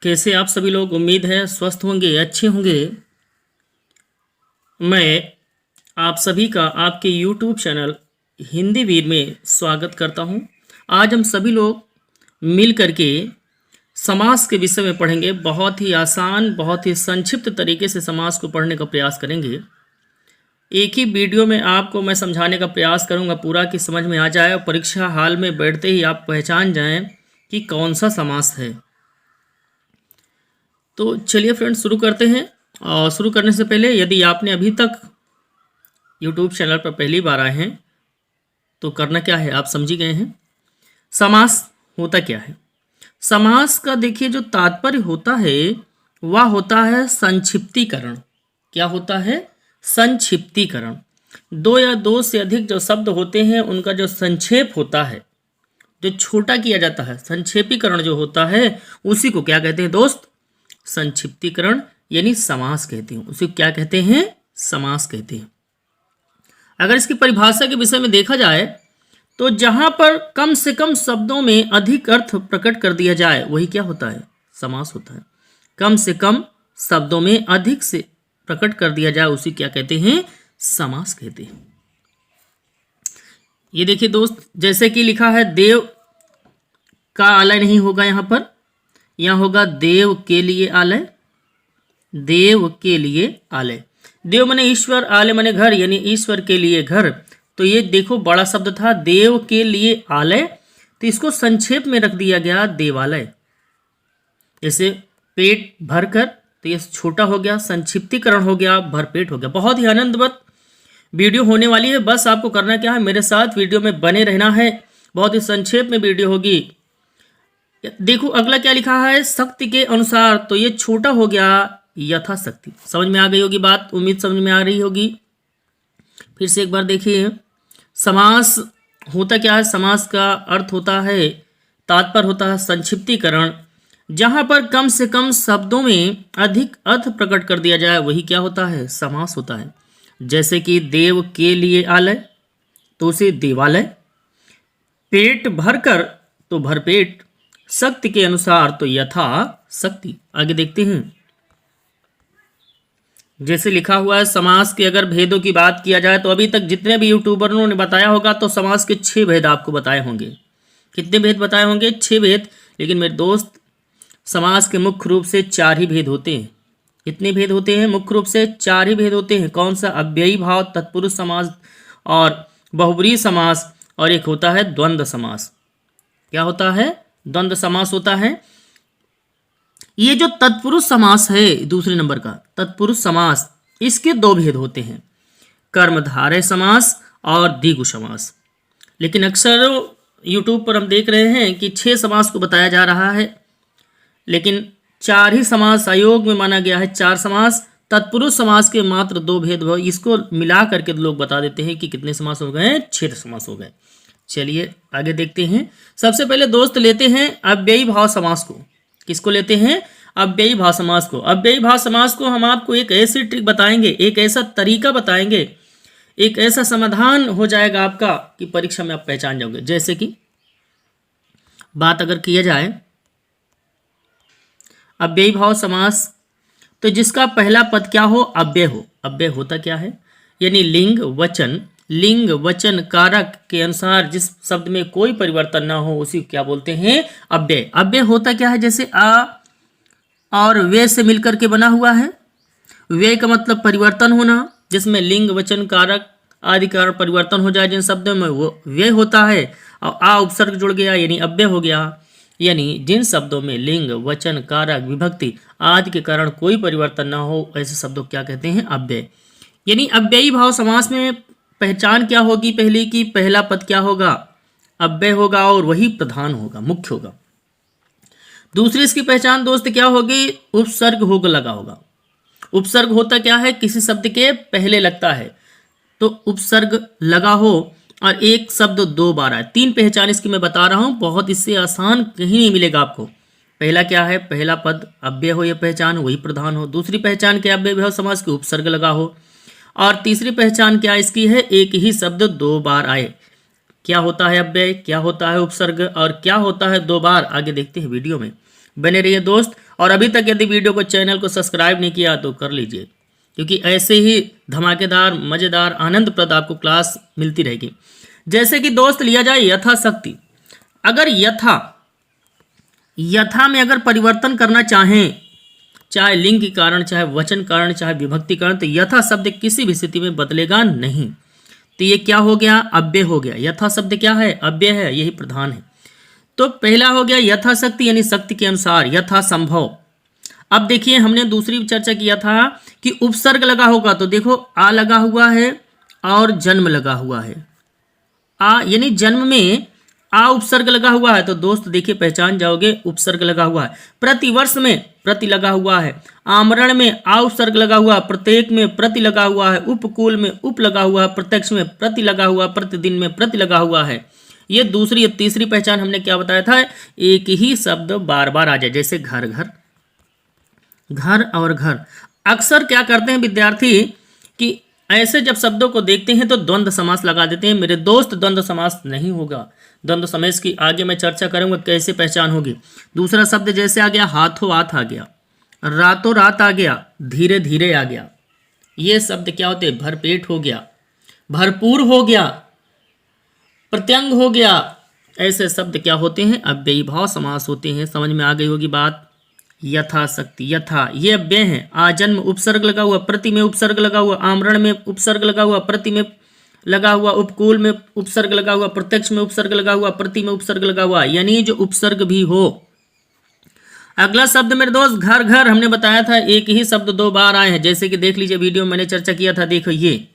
कैसे आप सभी लोग, उम्मीद है स्वस्थ होंगे, अच्छे होंगे। मैं आप सभी का आपके YouTube चैनल हिंदी वीर में स्वागत करता हूं। आज हम सभी लोग मिल करके समास के विषय में पढ़ेंगे। बहुत ही आसान, बहुत ही संक्षिप्त तरीके से समास को पढ़ने का प्रयास करेंगे। एक ही वीडियो में आपको मैं समझाने का प्रयास करूंगा पूरा, कि समझ में आ जाए और परीक्षा हाल में बैठते ही आप पहचान जाएं कि कौन सा समास है। तो चलिए फ्रेंड्स, शुरू करते हैं। और शुरू करने से पहले, यदि आपने अभी तक YouTube चैनल पर पहली बार आए हैं तो करना क्या है, आप समझ ही गए हैं। समास होता क्या है। समास का देखिए जो तात्पर्य होता है वह होता है संक्षिप्तीकरण। क्या होता है? संक्षिप्तीकरण। दो या दो से अधिक जो शब्द होते हैं उनका जो संक्षेप होता है, जो छोटा किया जाता है, संक्षेपीकरण जो होता है, उसी को क्या कहते हैं दोस्त? संक्षिप्तीकरण, यानी समास कहते हैं। उसे क्या कहते हैं? समास कहते हैं। अगर इसकी परिभाषा के विषय में देखा जाए तो जहां पर कम से कम शब्दों में अधिक अर्थ प्रकट कर दिया जाए वही क्या होता है? समास होता है। कम से कम शब्दों में अधिक से प्रकट कर दिया जाए उसी क्या कहते हैं? समास कहते हैं। ये देखिए दोस्त, जैसे कि लिखा है देव का आलय नहीं होगा, यहाँ होगा देव के लिए आलय। देव के लिए आलय। देव माने ईश्वर, आलय माने घर, यानी ईश्वर के लिए घर। तो ये देखो बड़ा शब्द था, देव के लिए आलय, तो इसको संक्षेप में रख दिया गया देवालय। जैसे पेट भर कर, तो ये छोटा हो गया, संक्षिप्तीकरण हो गया, भरपेट हो गया। बहुत ही आनंदवत वीडियो होने वाली है। बस आपको करना क्या है, मेरे साथ वीडियो में बने रहना है। बहुत ही संक्षेप में वीडियो होगी। देखो अगला क्या लिखा है, शक्ति के अनुसार, तो ये छोटा हो गया यथाशक्ति। समझ में आ गई होगी बात, उम्मीद समझ में आ रही होगी। फिर से एक बार देखिए, समास होता क्या है। समास का अर्थ होता है, तात्पर्य होता है संक्षिप्तीकरण। जहां पर कम से कम शब्दों में अधिक अर्थ प्रकट कर दिया जाए वही क्या होता है? समास होता है। जैसे कि देव के लिए आलय, तो उसे देवालय। पेट भरकर, तो भरपेट। शक्ति के अनुसार, तो यथा शक्ति। आगे देखते हैं, जैसे लिखा हुआ है समास के अगर भेदों की बात किया जाए तो अभी तक जितने भी यूट्यूबरों ने बताया होगा तो समास के 6 भेद आपको बताए होंगे। कितने भेद बताए होंगे? 6 भेद। लेकिन मेरे दोस्त, समास के मुख्य रूप से 4 ही भेद होते हैं। कितने भेद होते हैं? मुख्य रूप से 4 ही भेद होते हैं। कौन सा? अव्ययी भाव, तत्पुरुष समास और बहुब्रीहि समास, और एक होता है द्वंद्व समास। क्या होता है? द्वंद्व समास होता है। ये जो तत्पुरुष समास है, दूसरे नंबर का तत्पुरुष समास, इसके 2 भेद होते हैं, कर्मधारय समास और द्विगु समास। लेकिन अक्सर YouTube पर हम देख रहे हैं कि 6 समास को बताया जा रहा है, लेकिन 4 ही समास आयोग में माना गया है। 4 समास। तत्पुरुष समास के मात्र 2 भेद, इसको मिला करके लोग बता देते हैं कि कितने समास हो गए? 6 समास हो गए। चलिए आगे देखते हैं। सबसे पहले दोस्त लेते हैं अव्ययी भाव समास को। किसको लेते हैं? अव्ययी भाव समास को। अव्ययी भाव समास को हम आपको एक ऐसी ट्रिक बताएंगे, एक ऐसा तरीका बताएंगे, एक ऐसा समाधान हो जाएगा आपका कि परीक्षा में आप पहचान जाओगे। जैसे कि बात अगर किया जाए अव्ययी भाव समास, तो जिसका पहला पद क्या हो? अव्यय हो। अव्यय होता क्या है? यानी लिंग वचन कारक के अनुसार जिस शब्द में कोई परिवर्तन ना हो उसी क्या बोलते हैं? अव्यय। अव्यय होता क्या है? जैसे आ और वे से मिलकर के बना हुआ है। वे का मतलब परिवर्तन होना, जिसमें लिंग वचन कारक आदि कारण परिवर्तन हो जाए जिन शब्दों में, वो व्यय होता है। और आ उपसर्ग जुड़ गया यानी अव्यय हो गया। यानी जिन शब्दों में लिंग वचन कारक विभक्ति आदि के कारण कोई परिवर्तन ना हो ऐसे शब्दों क्या कहते हैं? अव्यय। यानी अव्ययी भाव समास में पहचान क्या होगी? पहले की पहला पद क्या होगा? अव्यय होगा और वही प्रधान होगा, मुख्य होगा। दूसरी इसकी पहचान दोस्त क्या होगी? उपसर्ग होगा लगा होगा। उपसर्ग होता क्या है? किसी शब्द के पहले लगता है, तो उपसर्ग लगा हो और एक शब्द 2 बार आए। 3 पहचान इसकी मैं बता रहा हूं, बहुत इससे आसान कहीं नहीं मिलेगा आपको। पहला क्या है? पहला पद अव्यय हो, यह पहचान, वही प्रधान हो। दूसरी पहचान क्या? अव्ययी भाव समास के उपसर्ग लगा हो। और तीसरी पहचान क्या इसकी है? एक ही शब्द 2 बार आए। क्या होता है अव्यय, क्या होता है उपसर्ग और क्या होता है 2 बार? आगे देखते हैं वीडियो में, बने रहिए दोस्त। और अभी तक यदि वीडियो को चैनल को सब्सक्राइब नहीं किया तो कर लीजिए, क्योंकि ऐसे ही धमाकेदार मज़ेदार आनंदप्रद आपको क्लास मिलती रहेगी। जैसे कि दोस्त लिया जाए यथाशक्ति, अगर यथा में अगर परिवर्तन करना चाहें, चाहे लिंग के कारण, चाहे वचन कारण, चाहे विभक्ति कारण, तो यथा शब्द किसी भी स्थिति में बदलेगा नहीं। तो ये क्या हो गया? अव्यय हो गया। यथा शब्द क्या है? अव्यय है, यही प्रधान है। तो पहला हो गया यथाशक्ति, यानी शक्ति के अनुसार, यथा संभव। अब देखिए हमने दूसरी चर्चा किया था कि उपसर्ग लगा होगा, तो देखो आ लगा हुआ है और जन्म लगा हुआ है। आ यानी जन्म में आ उपसर्ग लगा हुआ है, तो दोस्त देखिए पहचान जाओगे, उपसर्ग लगा हुआ है। प्रतिवर्ष में प्रति लगा हुआ है, आमरण में आ उपसर्ग लगा हुआ है, प्रत्येक में प्रति लगा हुआ है, उपकूल में उप लगा हुआ है, प्रत्यक्ष में प्रति लगा हुआ, प्रतिदिन में प्रति लगा हुआ है। ये दूसरी तीसरी पहचान हमने क्या बताया था? एक ही शब्द बार बार आ जाए, जैसे घर घर, घर और घर। अक्सर क्या करते हैं विद्यार्थी कि ऐसे जब शब्दों को देखते हैं तो द्वंद्व समास लगा देते हैं। मेरे दोस्त द्वंद्व समास नहीं होगा। द्वंद्व समास की आगे मैं चर्चा करूंगा कैसे पहचान होगी। दूसरा शब्द जैसे आ गया हाथों हाथ आ गया, रातों रात आ गया, धीरे धीरे आ गया। ये शब्द क्या होते हैं? भरपेट हो गया, भरपूर हो गया, प्रत्यंग हो गया। ऐसे शब्द क्या होते हैं? अव्ययी भाव समास होते हैं। समझ में आ गई होगी बात। यथाशक्ति, यथा ये अव्यय है। आजन्म उपसर्ग लगा हुआ, प्रति में उपसर्ग लगा हुआ, आमरण में उपसर्ग लगा हुआ, प्रति में लगा हुआ, उपकूल में उपसर्ग लगा हुआ, प्रत्यक्ष में उपसर्ग लगा हुआ, प्रति में उपसर्ग लगा हुआ, यानी जो उपसर्ग भी हो। अगला शब्द मेरे दोस्त घर घर, हमने बताया था एक ही शब्द दो बार आए हैं। जैसे कि देख लीजिए वीडियो मैंने चर्चा किया था, देखो ये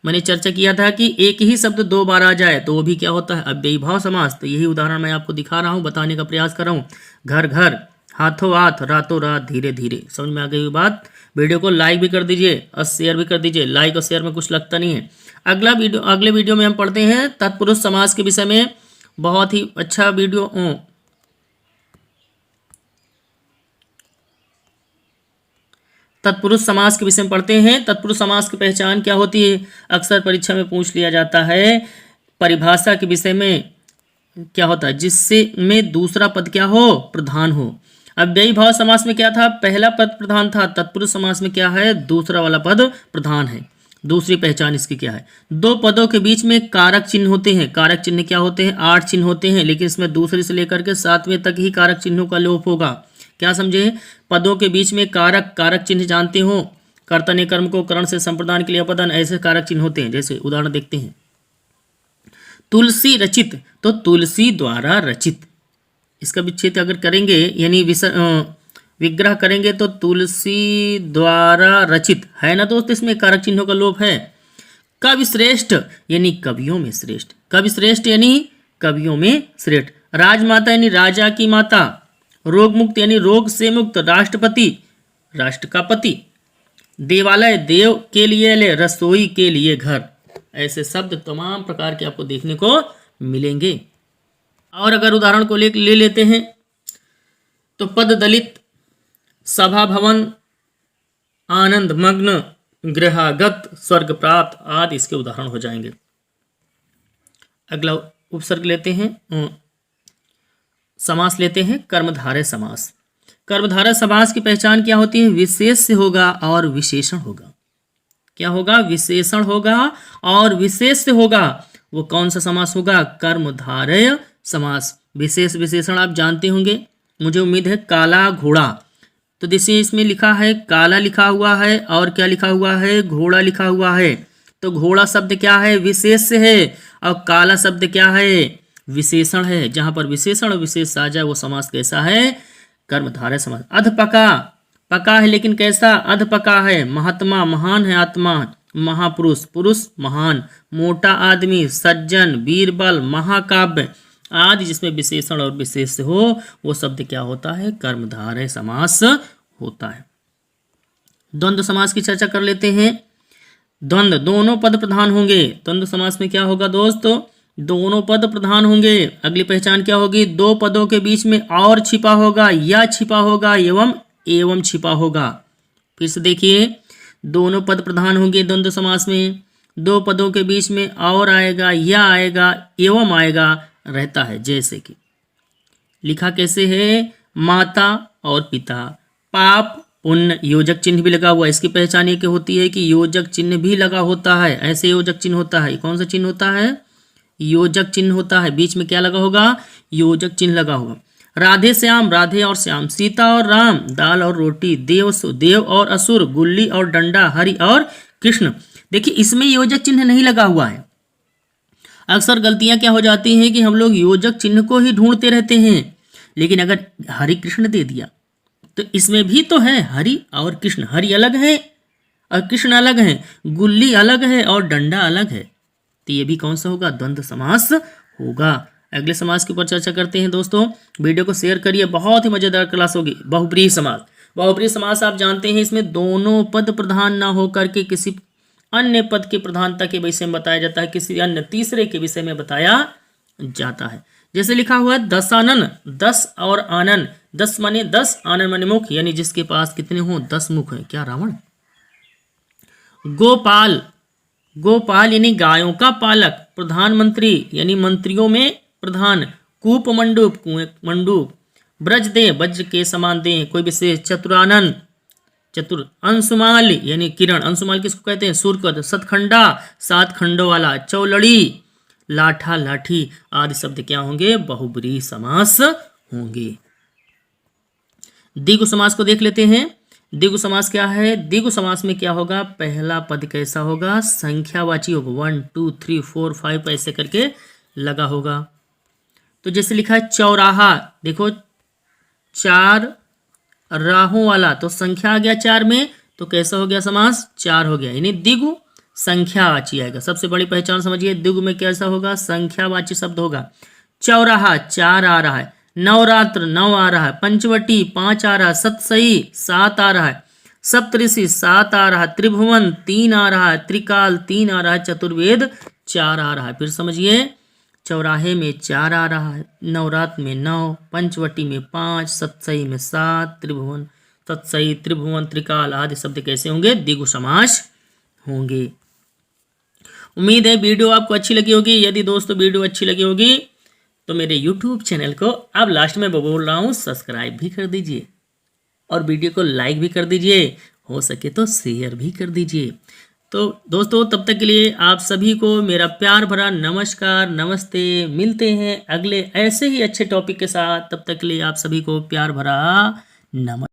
मैंने चर्चा किया था कि एक ही शब्द दो बार आ जाए तो वो भी क्या होता है? अव्ययी भाव समास। तो यही उदाहरण मैं आपको दिखा रहा हूँ, बताने का प्रयास कर रहा हूँ। घर घर, हाथों हाथ, रातों रात, धीरे धीरे। समझ में आ गई बात। वीडियो को लाइक भी कर दीजिए और शेयर भी कर दीजिए। लाइक और शेयर में कुछ लगता नहीं है। अगले वीडियो में हम पढ़ते हैं तत्पुरुष समास के विषय में। बहुत ही अच्छा वीडियो। तत्पुरुष समास के विषय में पढ़ते हैं। तत्पुरुष समास की पहचान क्या होती है? अक्सर परीक्षा में पूछ लिया जाता है। परिभाषा के विषय में क्या होता है? जिससे में दूसरा पद क्या हो? प्रधान हो। अव्ययी भाव समास में क्या था? पहला पद प्रधान था। तत्पुरुष समास में क्या है? दूसरा वाला पद प्रधान है। दूसरी पहचान इसकी क्या है? दो पदों के बीच में कारक चिन्ह होते हैं। कारक चिन्ह क्या होते हैं? 8 चिन्ह होते हैं, लेकिन इसमें दूसरे से लेकर के 7वें तक ही कारक चिन्हों का लोप होगा। क्या समझे? पदों के बीच में कारक चिन्ह जानते हो? कर्ता ने कर्म को करण से संप्रदान के लिए अपदान, ऐसे कारक चिन्ह होते हैं। जैसे उदाहरण देखते हैं, तुलसी रचित, तो तुलसी द्वारा रचित। इसका विच्छेद अगर करेंगे यानी विग्रह करेंगे तो तुलसी द्वारा रचित है ना दोस्त, इसमें कारक चिन्हों का लोप है। कवि श्रेष्ठ यानी कवियों में श्रेष्ठ, कवि श्रेष्ठ यानी कवियों में श्रेष्ठ। राजमाता यानी राजा की माता। रोग मुक्त यानी रोग से मुक्त। राष्ट्रपति राष्ट्र का पति। देवालय देव के लिए ले, रसोई के लिए घर। ऐसे शब्द तमाम प्रकार के आपको देखने को मिलेंगे। और अगर उदाहरण को ले लेते हैं तो पद दलित, सभा भवन, आनंद मग्न, गृहागत, स्वर्ग प्राप्त आदि इसके उदाहरण हो जाएंगे। अगला उपसर्ग लेते हैं, समास लेते हैं। कर्मधारय समास। कर्मधारय समास की पहचान क्या होती है? विशेष से होगा और विशेषण होगा। क्या होगा? विशेषण होगा और विशेष से होगा। वो कौन सा समास होगा? कर्मधारय समास। विशेष विशेषण आप जानते होंगे, मुझे उम्मीद है। काला घोड़ा, तो जैसे इसमें लिखा है काला लिखा हुआ है और क्या लिखा हुआ है? घोड़ा लिखा हुआ है। तो घोड़ा शब्द क्या है? विशेष से है, और काला शब्द क्या है? विशेषण है। जहां पर विशेषण और विशेष आ जाए वो समास कैसा है? कर्मधारय समास। अधपका, पका है लेकिन कैसा? अधपका है। महात्मा, महान है आत्मा। महापुरुष, पुरुष महान। मोटा आदमी, सज्जन, बीरबल, महाकाव्य आदि जिसमें विशेषण और विशेष हो वो शब्द क्या होता है? कर्मधारय समास होता है। द्वंद्व समास की चर्चा कर लेते हैं। द्वंद्व, दोनों पद प्रधान होंगे। द्वंद्व समास में क्या होगा दोस्तों? दोनों पद प्रधान होंगे। अगली पहचान क्या होगी? दो पदों के बीच में और छिपा होगा, या छिपा होगा, एवं छिपा होगा। फिर से देखिए, दोनों पद प्रधान होंगे द्वंद्व समास में। दो पदों के बीच में और आएगा, या आएगा, एवं आएगा, रहता है। जैसे कि लिखा कैसे है? माता और पिता। पाप पुण्य, योजक चिन्ह भी लगा हुआ है। इसकी पहचान ये क्या होती है कि योजक चिन्ह भी लगा होता है। ऐसे योजक चिन्ह होता है। कौन सा चिन्ह होता है? योजक चिन्ह होता है। बीच में क्या लगा होगा? योजक चिन्ह लगा होगा। राधे श्याम, राधे और श्याम। सीता और राम, दाल और रोटी। देव और असुर, गुल्ली और डंडा। हरि और कृष्ण। देखिए इसमें योजक चिन्ह नहीं लगा हुआ है। अक्सर गलतियां क्या हो जाती हैं कि हम लोग योजक चिन्ह को ही ढूंढते रहते हैं, लेकिन अगर हरि कृष्ण दे दिया तो इसमें भी तो है हरि और कृष्ण। हरि अलग है और कृष्ण अलग है, गुल्ली अलग है और डंडा अलग है, तो ये भी कौन सा होगा? द्वंद्व समास होगा। अगले समास के ऊपर चर्चा करते हैं दोस्तों। वीडियो को शेयर करिए, बहुत ही मजेदार क्लास होगी। बहुब्रीहि समास। बहुब्रीहि समास आप जानते हैं, इसमें दोनों पद प्रधान ना होकर के किसी अन्य पद की प्रधानता के विषय में बताया जाता है, किसी अन्य तीसरे के विषय में बताया जाता है। जैसे लिखा हुआ है दशानन, 10 और आनन। 10 माने 10, आनन माने मुख, यानी जिसके पास कितने हों? 10 मुख है। क्या रावण? गोपाल, गोपाल यानी गायों का पालक। प्रधानमंत्री यानी मंत्रियों में प्रधान। कूप मंडूप, कुएं मंडूप। ब्रज दे, वज्र के समान दे, कोई विशेष। चतुरानन, चतुर। अंशुमाल यानी किरण। अंशुमाल किसको कहते हैं? सूर्य। सतखंडा, 7 खंडों वाला। चौलड़ी, लाठा लाठी आदि शब्द क्या होंगे? बहुब्रीहि समास होंगे। द्विगु समास को देख लेते हैं। द्विगु समास क्या है? द्विगु समास में क्या होगा? पहला पद कैसा होगा? संख्यावाची होगा। 1 2 3 4 5 ऐसे करके लगा होगा। तो जैसे लिखा है चौराहा, देखो 4 राहों वाला, तो संख्या आ गया 4 में, तो कैसा हो गया समास? 4 हो गया, यानी द्विगु संख्यावाची आएगा। सबसे बड़ी पहचान समझिए, द्विगु में कैसा होगा? संख्यावाची शब्द होगा। चौराहा 4 आ रहा है। नवरात्र 9 आ रहा है। पंचवटी 5 आ रहा है। सतसई 7 आ रहा है। सप्तऋषि 7 आ रहा है। त्रिभुवन 3 आ रहा है। त्रिकाल 3 आ रहा है। चतुर्वेद 4 आ रहा है। फिर समझिए, चौराहे में 4 आ रहा है, नवरात्र में 9, पंचवटी में 5, सतसई में 7, त्रिभुवन, तत्सई, त्रिभुवन, त्रिकाल आदि शब्द कैसे होंगे? द्विगु समास होंगे। उम्मीद है वीडियो आपको अच्छी लगी होगी। यदि दोस्तों वीडियो अच्छी लगी होगी तो मेरे YouTube चैनल को, अब लास्ट में बोल रहा हूँ, सब्सक्राइब भी कर दीजिए और वीडियो को लाइक भी कर दीजिए, हो सके तो शेयर भी कर दीजिए। तो दोस्तों तब तक के लिए आप सभी को मेरा प्यार भरा नमस्कार, नमस्ते। मिलते हैं अगले ऐसे ही अच्छे टॉपिक के साथ। तब तक के लिए आप सभी को प्यार भरा नमस्कार।